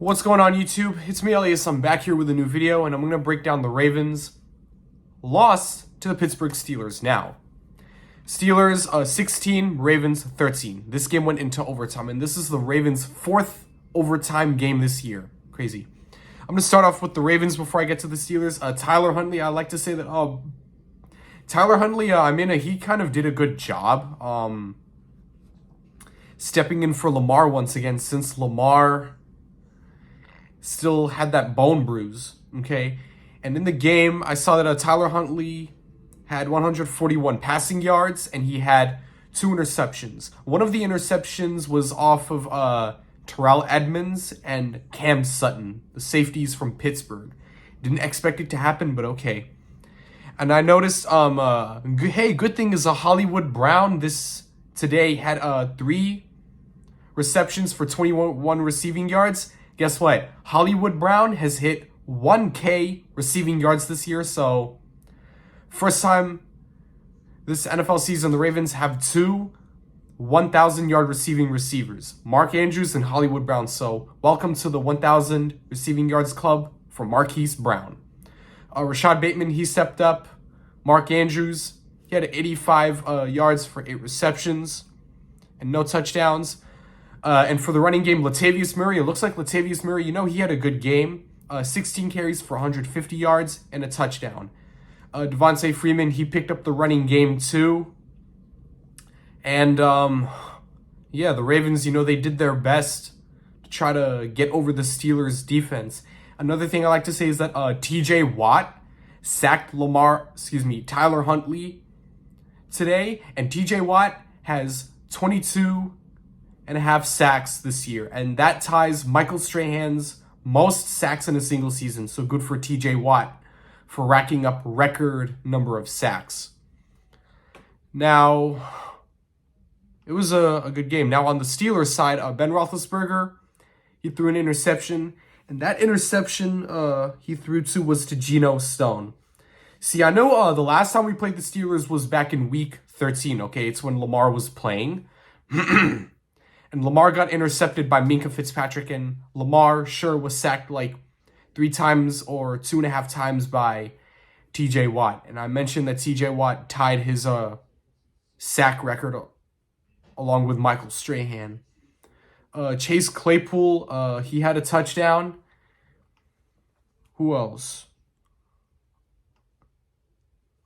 What's going on, YouTube? It's me, Elias. I'm back here with a new video, and I'm going to break down the Ravens' loss to the Pittsburgh Steelers now. Steelers 16, Ravens 13. This game went into overtime, and this is the Ravens' fourth overtime game this year. Crazy. I'm going to start off with the Ravens before I get to the Steelers. Tyler Huntley, I like to say that Tyler Huntley, he kind of did a good job stepping in for Lamar once again, since Lamar still had that bone bruise, okay? And in the game, I saw that Tyler Huntley had 141 passing yards, and he had 2 interceptions. One of the interceptions was off of Terrell Edmonds and Cam Sutton, the safeties from Pittsburgh. Didn't expect it to happen, but okay. And I noticed, good thing is Hollywood Brown today had 3 receptions for 21 receiving yards. Guess what? Hollywood Brown has hit 1K receiving yards this year. So, first time this NFL season, the Ravens have 2 1,000-yard receiving receivers, Mark Andrews and Hollywood Brown. So, welcome to the 1,000 receiving yards club for Marquise Brown. Rashad Bateman, he stepped up. Mark Andrews, he had 85 yards for 8 receptions and no touchdowns. And for the running game, Latavius Murray, it looks like Latavius Murray, he had a good game. 16 carries for 150 yards and a touchdown. Devontae Freeman, he picked up the running game too. And, the Ravens, they did their best to try to get over the Steelers' defense. Another thing I like to say is that TJ Watt sacked Tyler Huntley today. And TJ Watt has 22.5 sacks this year, and that ties Michael Strahan's most sacks in a single season. So good for TJ Watt for racking up record number of sacks. Now, it was a good game. Now on the Steelers side, Ben Roethlisberger, he threw an interception, and that interception he threw to was to Geno Stone. See, I know the last time we played the Steelers was back in week 13, okay? It's when Lamar was playing. And Lamar got intercepted by Minkah Fitzpatrick, and Lamar, was sacked like 3 times or 2.5 times by TJ Watt. And I mentioned that TJ Watt tied his sack record along with Michael Strahan. Chase Claypool, he had a touchdown. Who else?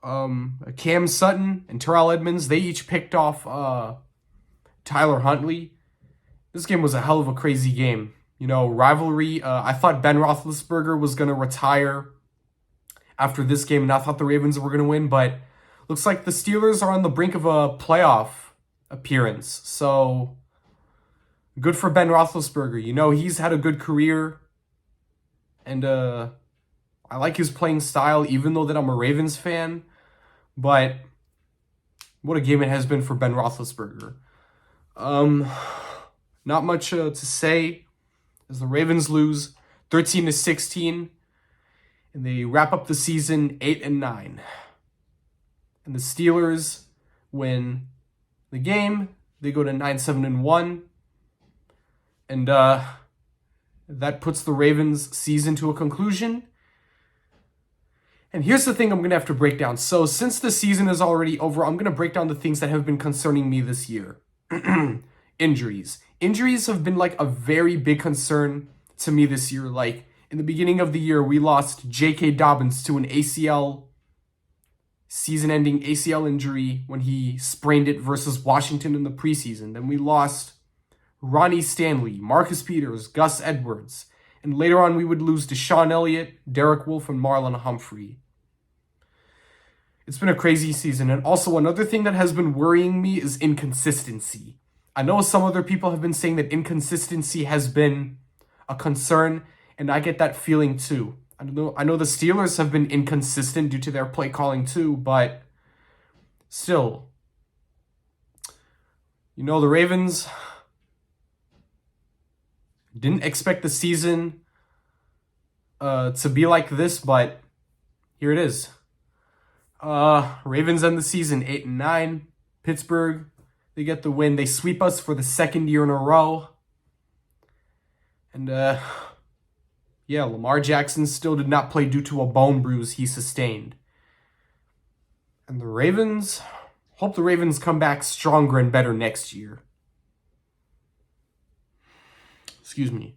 Cam Sutton and Terrell Edmonds, they each picked off Tyler Huntley. This game was a hell of a crazy game. Rivalry. I thought Ben Roethlisberger was going to retire after this game, and I thought the Ravens were going to win, but looks like the Steelers are on the brink of a playoff appearance. So, good for Ben Roethlisberger. He's had a good career, and I like his playing style, even though that I'm a Ravens fan. But what a game it has been for Ben Roethlisberger. Not much to say as the Ravens lose 13-16, and they wrap up the season 8-9. And the Steelers win the game. They go to 9-7-1, and that puts the Ravens' season to a conclusion. And here's the thing I'm going to have to break down. So since the season is already over, I'm going to break down the things that have been concerning me this year. Injuries. Injuries have been like a very big concern to me this year. Like in the beginning of the year, we lost J.K. Dobbins to an season-ending ACL injury when he sprained it versus Washington in the preseason. Then we lost Ronnie Stanley, Marcus Peters, Gus Edwards. And later on, we would lose Deshaun Elliott, Derek Wolfe, and Marlon Humphrey. It's been a crazy season. And also another thing that has been worrying me is inconsistency. I know some other people have been saying that inconsistency has been a concern, and I get that feeling too. I know the Steelers have been inconsistent due to their play calling too, but still, the Ravens didn't expect the season to be like this, but here it is. Ravens end the season 8-9. Pittsburgh, they get the win. They sweep us for the second year in a row. And Yeah, Lamar Jackson still did not play due to a bone bruise he sustained. And the Ravens, hope the Ravens come back stronger and better next year. Excuse me.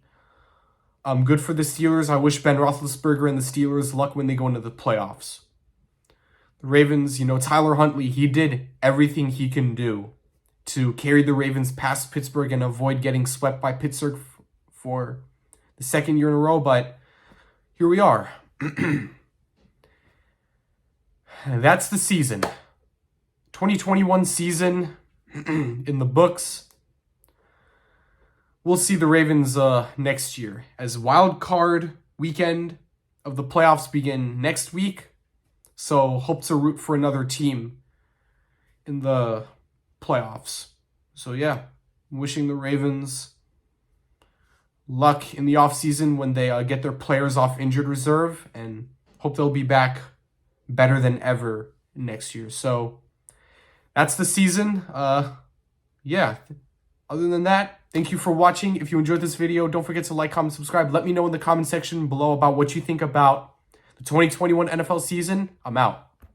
Good for the Steelers. I wish Ben Roethlisberger and the Steelers luck when they go into the playoffs. The Ravens, Tyler Huntley, he did everything he can do to carry the Ravens past Pittsburgh and avoid getting swept by Pittsburgh for the second year in a row, but here we are. That's the season. 2021 season in the books. We'll see the Ravens next year as wild card weekend of the playoffs begin next week. So hope to root for another team in the playoffs. So yeah, wishing the Ravens luck in the offseason when they get their players off injured reserve, and hope they'll be back better than ever next year. So that's the season. Yeah. Other than that, thank you for watching. If you enjoyed this video, don't forget to like, comment, subscribe. Let me know in the comment section below about what you think about the 2021 NFL season. I'm out.